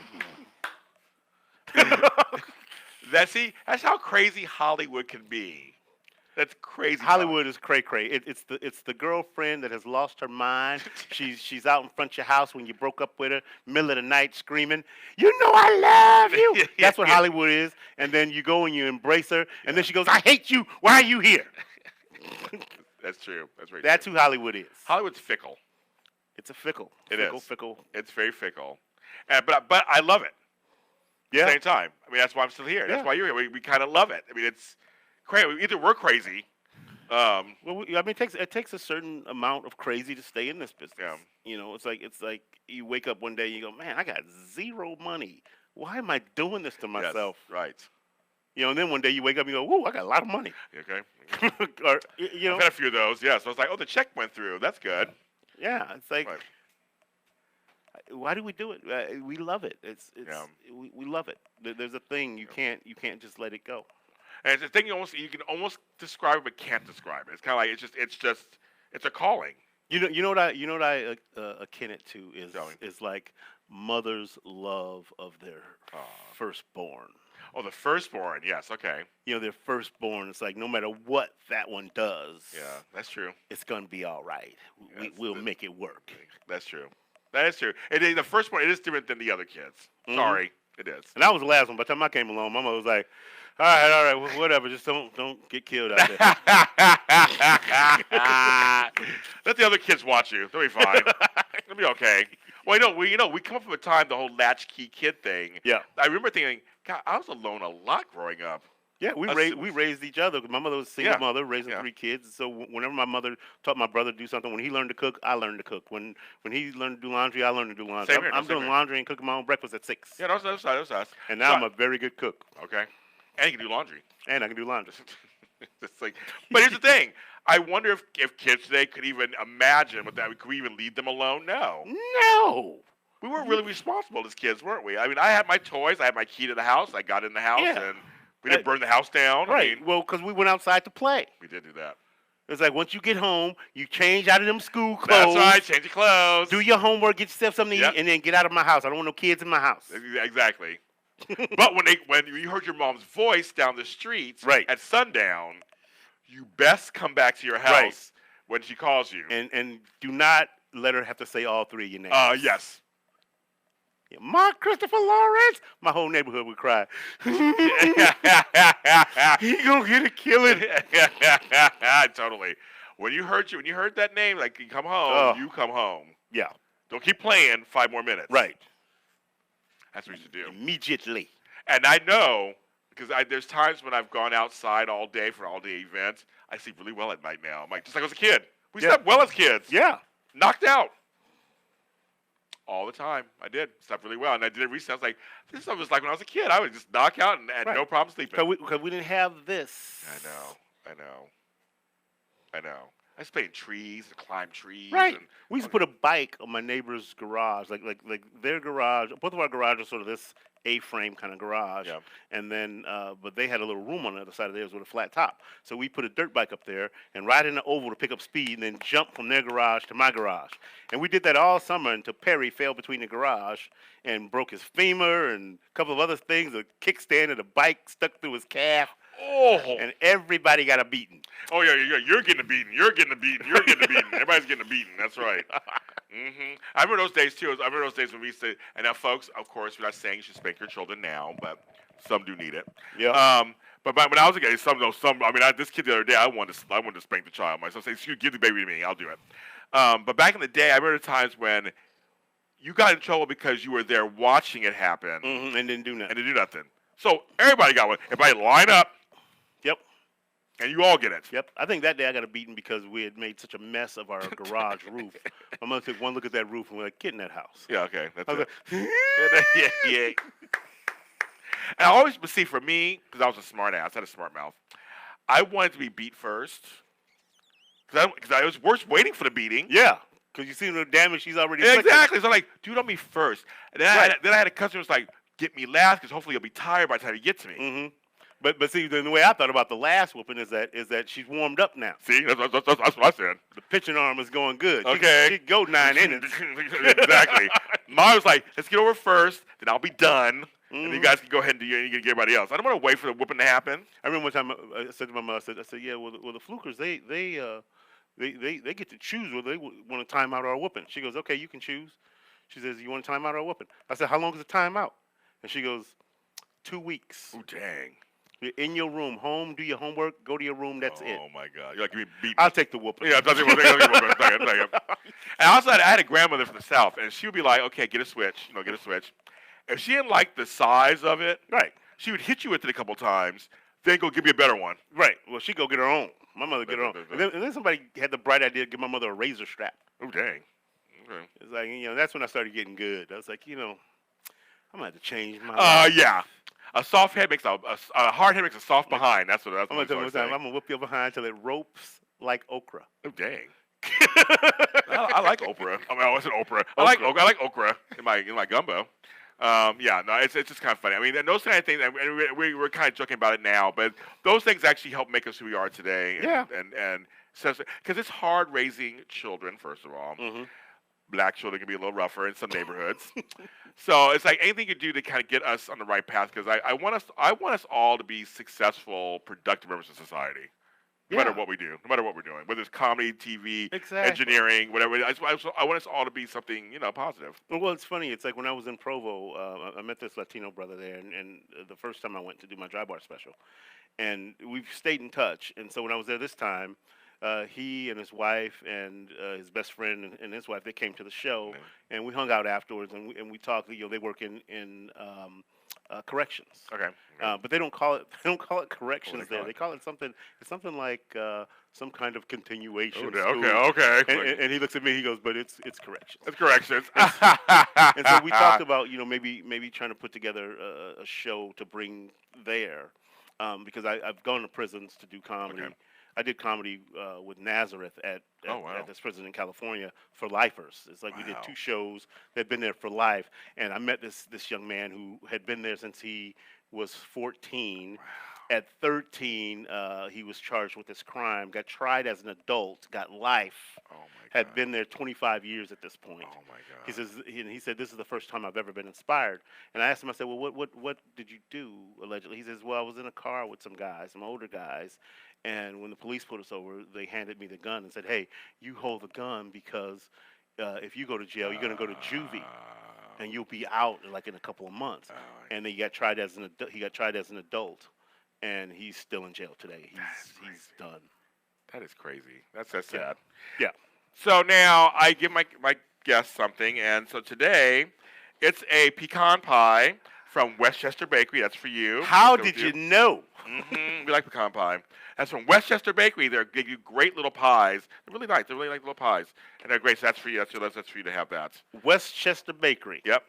That's how crazy Hollywood can be. That's crazy. Hollywood is cray-cray. It's the girlfriend that has lost her mind. She's out in front of your house when you broke up with her, middle of the night, screaming, "You know I love you." That's what Hollywood is. And then you go and you embrace her, and then she goes, "I hate you. Why are you here?" That's true. That's very. That's true. who Hollywood is. Hollywood's fickle. It's a fickle. It fickle, is. Fickle. It's very fickle. But I love it. Yeah. At the same time. I mean, that's why I'm still here. That's why you're here. We kind of love it. I mean, it's crazy. Either we're crazy. Well, I mean, it takes a certain amount of crazy to stay in this business. Yeah. You know, it's like you wake up one day and you go, "Man, I got zero money. Why am I doing this to myself?" Yes, right. You know, and then one day you wake up and you go, "Ooh, I got a lot of money." Okay. Or you know, I've had a few of those. Yeah. So I was like, "Oh, the check went through. That's good." yeah, it's like. Right. Why do we do it? We love it. It's Yeah. we love it. There's a thing you can't just let it go. And it's a thing you can almost describe it, but can't describe it. It's kind of like it's a calling. You know what I akin it to Tell me. is like mother's love of their Aw. firstborn. Oh, the firstborn. Yes. Okay. Their firstborn. It's like no matter what that one does, Yeah, that's true. it's gonna be all right. We'll make it work. That's true. That is true. The firstborn, it is different than the other kids. Mhm. Sorry, it is. And I was the last one. By the time I came along, my mother was like, all right, whatever. Just don't get killed out there. Let the other kids watch you. They'll be fine. They'll be okay. Well, we come up from a time, the whole latchkey kid thing. Yeah. I remember thinking, God, I was alone a lot growing up. Yeah, we raised each other. 'Cause my mother was a single mother, raising 3 kids. So whenever my mother taught my brother to do something, when he learned to cook, I learned to cook. When he learned to do laundry, I learned to do laundry. Same here, I'm same doing here. laundry and cooking my own breakfast at 6. Yeah, that was us. And now I'm a very good cook, Okay. And you can do laundry. and I can do laundry. It's like, but here's the thing. I wonder if kids today could even imagine what that. Could we even leave them alone? No. No. We weren't really responsible as kids, weren't we? I mean, I had my toys. I had my key to the house. I got in the house, Yeah. and we didn't burn the house down. Right. I mean, Well, because we went outside to play. we did do that. It's like once you get home, you change out of them school clothes. That's right. Change your clothes. Do your homework, get yourself something to Yep. eat, and then get out of my house. I don't want no kids in my house. Exactly. But when you heard your mom's voice down the street Right. at sundown, you best come back to your house Right. when she calls you. And do not let her have to say all 3 of your names. Yes. Yeah, Mark Christopher Lawrence. My whole neighborhood would cry. He gonna get a killing. Totally. When you heard that name, like you come home, Oh. you come home. Yeah, Don't keep playing 5 more minutes. right. That's what we used to do. Immediately. And I know because there's times when I've gone outside all day for all-day events. I sleep really well at night now. I'm like just like I was a kid. We Yeah. slept well as kids. Yeah. Knocked out. All the time. I did. Slept really well. And I did it recently. I was like, this stuff was like when I was a kid. I would just knock out and Right. no problem sleeping. Because we didn't have this. I know. I used to play in trees and climb trees. Right. And, We used to put a bike on my neighbor's garage, like their garage. Both of our garages are sort of this A-frame kind of garage, Yeah. and then but they had a little room on the other side of theirs with a flat top. So we put a dirt bike up there and ride in the oval to pick up speed, and then jump from their garage to my garage. And we did that all summer until Perry fell between the garage and broke his femur and a couple of other things. A kickstand and a bike stuck through his calf, Oh. and everybody got a beating. Oh, yeah. You're getting a beating. You're getting a beating. You're getting a beating. Everybody's getting a beating. That's right. I remember those days, too. I remember those days when we used to, and now, folks, of course, we're not saying you should spank your children now, but some do need it. Yeah. But when I was a kid, this kid the other day, I wanted to spank the child. My son said, "Excuse, give the baby to me. I'll do it." But back in the day, I remember times when you got in trouble because you were there watching it happen And didn't do nothing. and didn't do nothing. So everybody got one. Everybody line up, Yep. and you all get it. Yep. I think that day I got a beating because we had made such a mess of our garage roof. My mother took one look at that roof and we're like, get in that house. Yeah, okay, that's I was it. Yeah. And I always, but see, for me, because I was a smart ass, I had a smart mouth, I wanted to be beat first. Because I was worse waiting for the beating. Yeah. Because you see the damage she's already Yeah, inflicted. exactly. So I'm like, do it on me first. And then, I had a customer who was like, get me last, because hopefully you'll be tired by the time you get to me. Mm-hmm. But see, the way I thought about the last whooping is that she's warmed up now. See, that's what I said. The pitching arm is going good. Okay. She go 9 innings. Exactly. Mine was like, let's get over first, then I'll be done. And Mhm. you guys can go ahead and do your, you can get everybody else. I don't want to wait for the whooping to happen. I remember one time I said to my mother, I said, yeah, well, the Flukers, they get to choose whether they want to time out or a whooping. She goes, okay, you can choose. She says, you want to time out or a whooping? I said, how long is the timeout? And she goes, 2 weeks. Oh, dang. You're in your room, home, do your homework, go to your room, that's it. Oh, my God. You're like, you beat me. I'll take the whooping. Yeah, I'll take it. And also, I had a grandmother from the South, and she would be like, okay, get a switch. Get a switch. If she didn't like the size of it, Right. she would hit you with it a couple times, then go give me a better one. Right. Well, she go get her own. My mother get her own. And then somebody had the bright idea to give my mother a razor strap. Oh, dang. Okay. It's like, that's when I started getting good. I was like, I'm going to have to change my life. Yeah. A soft head makes a hard head makes a soft behind. That's what I'm going to tell you one I'm time, saying. I'm going to whip your behind till it ropes like okra. Oh, dang. I like Oprah. I mean, I wasn't Oprah. I like okra in my gumbo. Yeah, no, it's just kind of funny. I mean, and those kind of things, and we're kind of joking about it now, but those things actually help make us who we are today. And because it's hard raising children, first of all. Mm-hmm. Black children can be a little rougher in some neighborhoods. So it's like anything you do to kind of get us on the right path, because I want us all to be successful, productive members of society. No matter what we do, no matter what we're doing, whether it's comedy, TV, engineering, whatever. I want us all to be something, positive. Well, it's funny. It's like when I was in Provo, I met this Latino brother there, and the first time I went to do my dry bar special, and we've stayed in touch. And so when I was there this time, he and his wife and his best friend and his wife, they came to the show, and we hung out afterwards, and we talked. They work in corrections. Okay. But they don't call it corrections there. They call it something. It's something like some kind of continuation. Okay. And he looks at me. He goes, "But it's corrections." It's corrections. And so we talked about maybe trying to put together a show to bring there, because I've gone to prisons to do comedy. Okay. I did comedy with Nazareth at this prison in California for lifers. It's like we did 2 shows. They'd been there for life, and I met this young man who had been there since he was 14. Wow. At 13, he was charged with this crime. Got tried as an adult. Got life. Oh my God. Had been there 25 years at this point. Oh my God. He said, "This is the first time I've ever been inspired." And I asked him. I said, "Well, what did you do allegedly?" He says, "Well, I was in a car with some guys, some older guys." And when the police put us over, they handed me the gun and said, "Hey, you hold the gun because if you go to jail, you're going to go to juvie, and you'll be out in a couple of months." And he got tried as an adult, and he's still in jail today. He's done. That is crazy. That's sad. Yeah. So now I give my guests something, and so today it's a pecan pie from Westchester Bakery. That's for you. How did you know? We like pecan pie. That's from Westchester Bakery. They give you great little pies. They're really nice. They're really like little pies, and they're great. So that's for you. That's for you to have that. Westchester Bakery. Yep.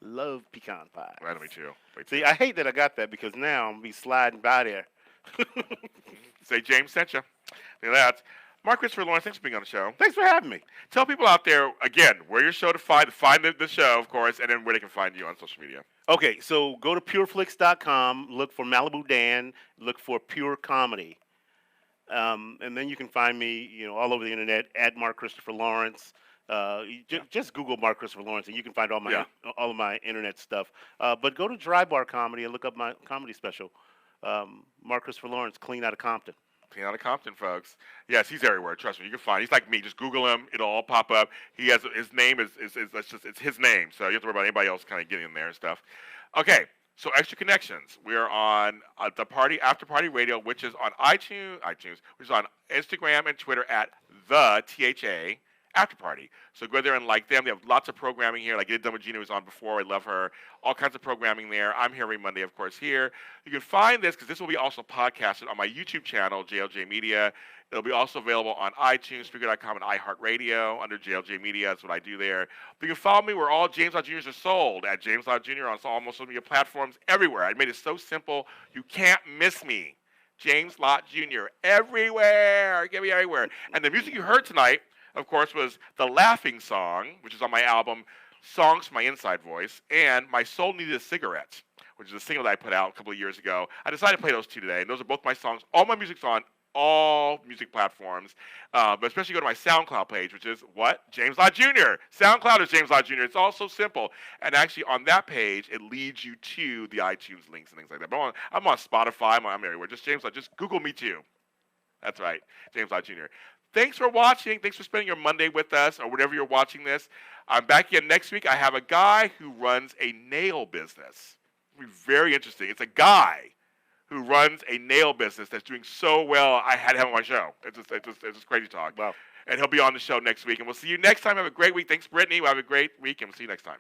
Love pecan pie. Right, me too. See, I hate that I got that, because now I'm going to be sliding by there. Say James sent you. Look at that. Mark Christopher Lawrence, thanks for being on the show. Thanks for having me. Tell people out there, again, where your show to find the show, of course, and then where they can find you on social media. Okay, so go to pureflix.com, look for Malibu Dan, look for Pure Comedy. And then you can find me, all over the internet at Mark Christopher Lawrence. Just Google Mark Christopher Lawrence, and you can find all of my internet stuff. But go to Dry Bar Comedy and look up my comedy special, Mark Christopher Lawrence, Clean Out of Compton. Clean Out of Compton, folks. Yes, he's everywhere. Trust me, you can find. He's like me. Just Google him; it'll all pop up. He has his name it's his name, so you don't have to worry about anybody else kind of getting in there and stuff. Okay. So Extra Connections, we are on the After Party Radio, which is on iTunes, which is on Instagram and Twitter at the THA After Party. So go there and like them. They have lots of programming here. Like Get It Done with Gina was on before. I love her. All kinds of programming there. I'm here every Monday, of course, here. You can find this, because this will be also podcasted on my YouTube channel, JLJ Media. It'll be also available on iTunes, Spreaker.com, and iHeartRadio under JLJ Media. That's what I do there. But you can follow me where all James Lott Juniors are sold, at James Lott Jr. on almost social media platforms everywhere. I made it so simple, you can't miss me. James Lott Jr. everywhere. Get me everywhere. And the music you heard tonight, of course, was The Laughing Song, which is on my album, Songs from My Inside Voice, and My Soul Needed a Cigarette, which is a single that I put out a couple of years ago. I decided to play those 2 today, and those are both my songs. All my music's on all music platforms, but especially go to my SoundCloud page, which is what? James Lott Jr. SoundCloud is James Lott Jr. It's all so simple. And actually on that page, it leads you to the iTunes links and things like that. But I'm on Spotify. I'm everywhere. Just James Lott. Just Google me too. That's right. James Lott Jr. Thanks for watching. Thanks for spending your Monday with us, or whenever you're watching this. I'm back again next week. I have a guy who runs a nail business. It'll be very interesting. It's a guy who runs a nail business that's doing so well, I had to have him on my show. It's just crazy talk. Wow. And he'll be on the show next week. And we'll see you next time. Have a great week. Thanks, Brittany. We'll have a great week, and we'll see you next time.